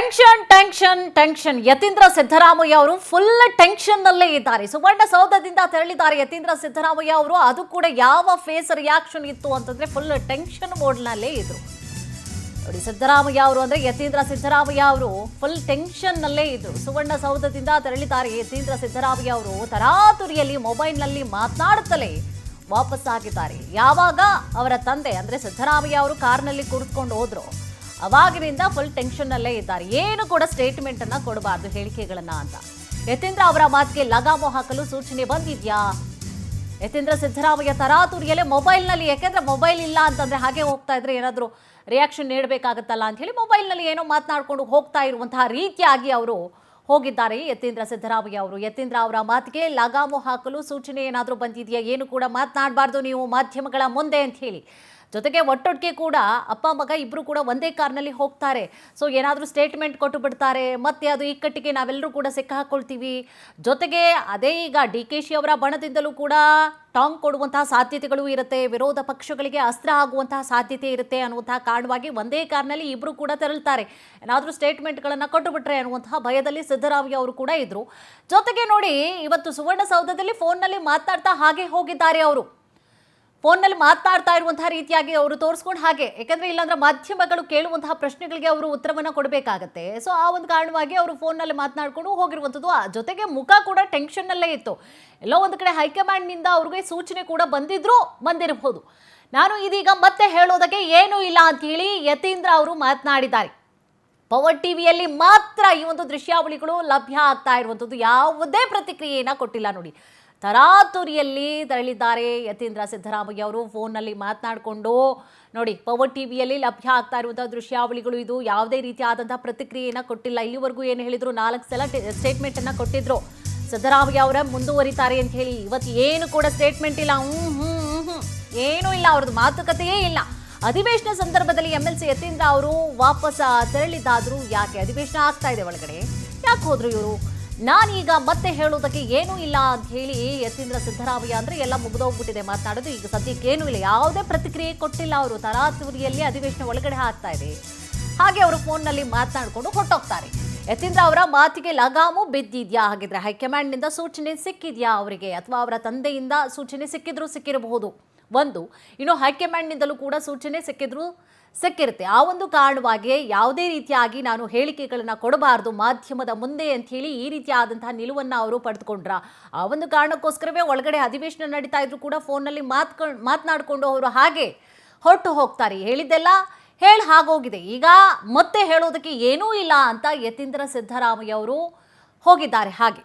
Tension tension tension Yathindra Siddaramaiah ಅವರು full tension ನಲ್ಲೇ ಇದ್ದಾರೆ. ಸುವರ್ಣಸೌಧದಿಂದ ತೆರಳಿದ್ದಾರೆ ಯತೀಂದ್ರ ಸಿದ್ದರಾಮಯ್ಯ ಅವರು. ಅದು ಕೂಡ ಯಾವ ಫೇಸ್ ರಿಯಾಕ್ಷನ್ ಇತ್ತು ಅಂತಂದ್ರೆ ಫುಲ್ ಟೆನ್ಷನ್ ಮೋಡ್ ನಲ್ಲೇ ಇದ್ರು. ನೋಡಿ, ಸಿದ್ದರಾಮಯ್ಯ ಅವರು ಅಂದ್ರೆ ಯತೀಂದ್ರ ಸಿದ್ದರಾಮಯ್ಯ ಅವರು ಫುಲ್ ಟೆನ್ಷನ್ ನಲ್ಲೇ ಇದ್ರು. ಸುವರ್ಣಸೌಧದಿಂದ ತೆರಳಿದ್ದಾರೆ ಯತೀಂದ್ರ ಸಿದ್ದರಾಮಯ್ಯ ಅವರು. ತರಾತುರಿಯಲ್ಲಿ ಮೊಬೈಲ್ ನಲ್ಲಿ ಮಾತನಾಡುತ್ತಲೇ ವಾಪಸ್ ಆಗಿದ್ದಾರೆ. ಯಾವಾಗ ಅವರ ತಂದೆ ಅಂದ್ರೆ ಸಿದ್ದರಾಮಯ್ಯ ಅವರು ಕಾರ್ನಲ್ಲಿ ಕುಳಿತುಕೊಂಡು ಹೋದ್ರು, ಅವಾಗಿನಿಂದ ಫುಲ್ ಟೆನ್ಷನ್ ನಲ್ಲೇ ಇದ್ದಾರೆ. ಏನು ಕೂಡ ಸ್ಟೇಟ್ಮೆಂಟ್ ಅನ್ನ ಕೊಡಬಾರ್ದು, ಹೇಳಿಕೆಗಳನ್ನ ಅಂತ. ಯತೀಂದ್ರ ಅವರ ಮಾತಿಗೆ ಲಗಾಮು ಹಾಕಲು ಸೂಚನೆ ಬಂದಿದ್ಯಾ? ಯತೀಂದ್ರ ಸಿದ್ದರಾಮಯ್ಯ ತರಾತುರಿಯಲ್ಲೇ ಮೊಬೈಲ್ ನಲ್ಲಿ, ಯಾಕೆಂದ್ರೆ ಮೊಬೈಲ್ ಇಲ್ಲ ಅಂತಂದ್ರೆ ಹಾಗೆ ಹೋಗ್ತಾ ಇದ್ರೆ ಏನಾದ್ರು ರಿಯಾಕ್ಷನ್ ನೀಡಬೇಕಾಗತ್ತಲ್ಲ ಅಂತ ಹೇಳಿ ಮೊಬೈಲ್ ನಲ್ಲಿ ಏನೋ ಮಾತನಾಡ್ಕೊಂಡು ಹೋಗ್ತಾ ಇರುವಂತಹ ರೀತಿಯಾಗಿ ಅವರು ಹೋಗಿದ್ದಾರೆ ಯತೀಂದ್ರ ಸಿದ್ದರಾಮಯ್ಯ ಅವರು. ಯತೀಂದ್ರ ಅವರ ಮಾತಿಗೆ ಲಗಾಮು ಹಾಕಲು ಸೂಚನೆ ಏನಾದರೂ ಬಂದಿದೆಯಾ? ಏನು ಕೂಡ ಮಾತನಾಡಬಾರ್ದು ನೀವು ಮಾಧ್ಯಮಗಳ ಮುಂದೆ ಅಂತ ಹೇಳಿ. ಜೊತೆಗೆ ಒಟ್ಟೊಟ್ಟಿಗೆ ಕೂಡ ಅಪ್ಪ ಮಗ ಇಬ್ಬರು ಕೂಡ ಒಂದೇ ಕಾರ್ನಲ್ಲಿ ಹೋಗ್ತಾರೆ. ಸೊ ಏನಾದರೂ ಸ್ಟೇಟ್ಮೆಂಟ್ ಕೊಟ್ಟು ಬಿಡ್ತಾರೆ, ಮತ್ತೆ ಅದು ಇಕ್ಕಟ್ಟಿಗೆ ನಾವೆಲ್ಲರೂ ಕೂಡ ಸಿಕ್ಕಾಕೊಳ್ತೀವಿ. ಜೊತೆಗೆ ಅದೇ ಈಗ DKಶಿ ಅವರ ಬಣದಿಂದಲೂ ಕೂಡ ಟಾಂಗ್ ಕೊಡುವಂತಹ ಸಾಧ್ಯತೆಗಳು ಇರುತ್ತೆ, ವಿರೋಧ ಪಕ್ಷಗಳಿಗೆ ಅಸ್ತ್ರ ಆಗುವಂತಹ ಸಾಧ್ಯತೆ ಇರುತ್ತೆ ಅನ್ನುವಂತಹ ಕಾರಣವಾಗಿ ಒಂದೇ ಕಾರ್ನಲ್ಲಿ ಇಬ್ಬರು ಕೂಡ ತೆರಳುತ್ತಾರೆ. ಏನಾದರೂ ಸ್ಟೇಟ್ಮೆಂಟ್ಗಳನ್ನು ಕೊಟ್ಟು ಬಿಟ್ರೆ ಅನ್ನುವಂತಹ ಭಯದಲ್ಲಿ ಸಿದ್ದರಾಮಯ್ಯ ಅವರು ಕೂಡ ಇದ್ರು. ಜೊತೆಗೆ ನೋಡಿ, ಇವತ್ತು ಸುವರ್ಣಸೌಧದಲ್ಲಿ ಫೋನ್ನಲ್ಲಿ ಮಾತನಾಡ್ತಾ ಹಾಗೆ ಹೋಗಿದ್ದಾರೆ ಅವರು. ಫೋನ್ನಲ್ಲಿ ಮಾತನಾಡ್ತಾ ಇರುವಂತಹ ರೀತಿಯಾಗಿ ಅವರು ತೋರಿಸ್ಕೊಂಡು ಹಾಗೆ, ಯಾಕಂದ್ರೆ ಇಲ್ಲಾಂದ್ರೆ ಮಾಧ್ಯಮಗಳು ಕೇಳುವಂತಹ ಪ್ರಶ್ನೆಗಳಿಗೆ ಅವರು ಉತ್ತರವನ್ನು ಕೊಡಬೇಕಾಗತ್ತೆ. ಸೊ ಆ ಒಂದು ಕಾರಣವಾಗಿ ಅವರು ಫೋನ್ನಲ್ಲಿ ಮಾತನಾಡ್ಕೊಂಡು ಹೋಗಿರುವಂಥದ್ದು. ಜೊತೆಗೆ ಮುಖ ಕೂಡ ಟೆನ್ಷನ್ನಲ್ಲೇ ಇತ್ತು. ಎಲ್ಲೋ ಒಂದು ಕಡೆ ಹೈಕಮಾಂಡ್ನಿಂದ ಅವ್ರಿಗೆ ಸೂಚನೆ ಕೂಡ ಬಂದಿರಬಹುದು. ನಾನು ಇದೀಗ ಮತ್ತೆ ಹೇಳೋದಕ್ಕೆ ಏನೂ ಇಲ್ಲ ಅಂತ ಹೇಳಿ ಯತೀಂದ್ರ ಅವರು ಮಾತನಾಡಿದ್ದಾರೆ. ಪವರ್ ಟಿವಿಯಲ್ಲಿ ಮಾತ್ರ ಈ ಒಂದು ದೃಶ್ಯಾವಳಿಗಳು ಲಭ್ಯ ಆಗ್ತಾ ಇರುವಂಥದ್ದು. ಯಾವುದೇ ಪ್ರತಿಕ್ರಿಯೆಯನ್ನು ಕೊಟ್ಟಿಲ್ಲ. ನೋಡಿ, ತರಾತುರಿಯಲ್ಲಿ ತೆರಳಿದ್ದಾರೆ ಯತೀಂದ್ರ ಸಿದ್ದರಾಮಯ್ಯ ಅವರು. ಫೋನ್ನಲ್ಲಿ ಮಾತನಾಡಿಕೊಂಡು ನೋಡಿ, ಪವರ್ ಟಿವಿಯಲ್ಲಿ ಲಭ್ಯ ಆಗ್ತಾ ಇರುವಂತಹ ದೃಶ್ಯಾವಳಿಗಳು ಇದು. ಯಾವುದೇ ರೀತಿಯಾದಂತಹ ಪ್ರತಿಕ್ರಿಯೆಯನ್ನು ಕೊಟ್ಟಿಲ್ಲ. ಇಲ್ಲಿವರೆಗೂ ಏನು ಹೇಳಿದ್ರು, 4 ಸಲ ಸ್ಟೇಟ್ಮೆಂಟ್ ಅನ್ನ ಕೊಟ್ಟಿದ್ರು ಸಿದ್ದರಾಮಯ್ಯ ಅವರ ಮುಂದುವರಿತಾರೆ ಅಂತ ಹೇಳಿ. ಇವತ್ತು ಏನು ಕೂಡ ಸ್ಟೇಟ್ಮೆಂಟ್ ಇಲ್ಲ, ಏನೂ ಇಲ್ಲ, ಅವ್ರದ್ದು ಮಾತುಕತೆಯೇ ಇಲ್ಲ. ಅಧಿವೇಶನ ಸಂದರ್ಭದಲ್ಲಿ MLC ಯತೀಂದ್ರ ಅವರು ವಾಪಸ್ ತೆರಳಿದ್ದಾದ್ರು. ಯಾಕೆ ಅಧಿವೇಶನ ಆಗ್ತಾ ಇದೆ ಒಳಗಡೆ, ಯಾಕೆ ಹೋದ್ರು ಇವರು? ನಾನೀಗ ಮತ್ತೆ ಹೇಳೋದಕ್ಕೆ ಏನೂ ಇಲ್ಲ ಅಂತ ಹೇಳಿ ಯತೀಂದ್ರ ಸಿದ್ದರಾಮಯ್ಯ ಅಂದ್ರೆ ಎಲ್ಲ ಮುಗಿದೋಗ್ಬಿಟ್ಟಿದೆ ಮಾತನಾಡೋದು. ಈಗ ಸದ್ಯಕ್ಕೆ ಏನೂ ಇಲ್ಲ, ಯಾವುದೇ ಪ್ರತಿಕ್ರಿಯೆ ಕೊಟ್ಟಿಲ್ಲ ಅವರು. ತರಾತುರಿಯಲ್ಲಿ ಅಧಿವೇಶನ ಒಳಗಡೆ ಆಗ್ತಾ ಇದೆ, ಹಾಗೆ ಅವರು ಫೋನ್ನಲ್ಲಿ ಮಾತನಾಡಿಕೊಂಡು ಹೊರಟೋಗ್ತಾರೆ. ಯತೀಂದ್ರ ಅವರ ಮಾತಿಗೆ ಲಗಾಮು ಬಿದ್ದಿದ್ಯಾ? ಹಾಗಿದ್ರೆ ಹೈಕಮಾಂಡ್ನಿಂದ ಸೂಚನೆ ಸಿಕ್ಕಿದ್ಯಾ ಅವರಿಗೆ, ಅಥವಾ ಅವರ ತಂದೆಯಿಂದ ಸೂಚನೆ ಸಿಕ್ಕಿರಬಹುದು ಒಂದು. ಇನ್ನು ಹೈಕಮಾಂಡ್ನಿಂದಲೂ ಕೂಡ ಸೂಚನೆ ಸಿಕ್ಕಿರುತ್ತೆ. ಆ ಒಂದು ಕಾರಣವಾಗಿ ಯಾವುದೇ ರೀತಿಯಾಗಿ ನಾನು ಹೇಳಿಕೆಗಳನ್ನು ಕೊಡಬಾರ್ದು ಮಾಧ್ಯಮದ ಮುಂದೆ ಅಂತ ಹೇಳಿ ಈ ರೀತಿಯಾದಂತಹ ನಿಲುವನ್ನು ಅವರು ಪಡೆದುಕೊಂಡ್ರ. ಆ ಒಂದು ಕಾರಣಕ್ಕೋಸ್ಕರವೇ ಒಳಗಡೆ ಅಧಿವೇಶನ ನಡೀತಾ ಇದ್ರು ಕೂಡ ಫೋನ್ನಲ್ಲಿ ಮಾತನಾಡಿಕೊಂಡು ಅವರು ಹಾಗೆ ಹೊರಟು ಹೋಗ್ತಾರೆ. ಹೇಳಿದ್ದೆಲ್ಲ ಹಾಗೋಗಿದೆ. ಈಗ ಮತ್ತೆ ಹೇಳೋದಕ್ಕೆ ಏನೂ ಇಲ್ಲ ಅಂತ ಯತೀಂದ್ರ ಸಿದ್ದರಾಮಯ್ಯ ಅವರು ಹೋಗಿದ್ದಾರೆ ಹಾಗೆ.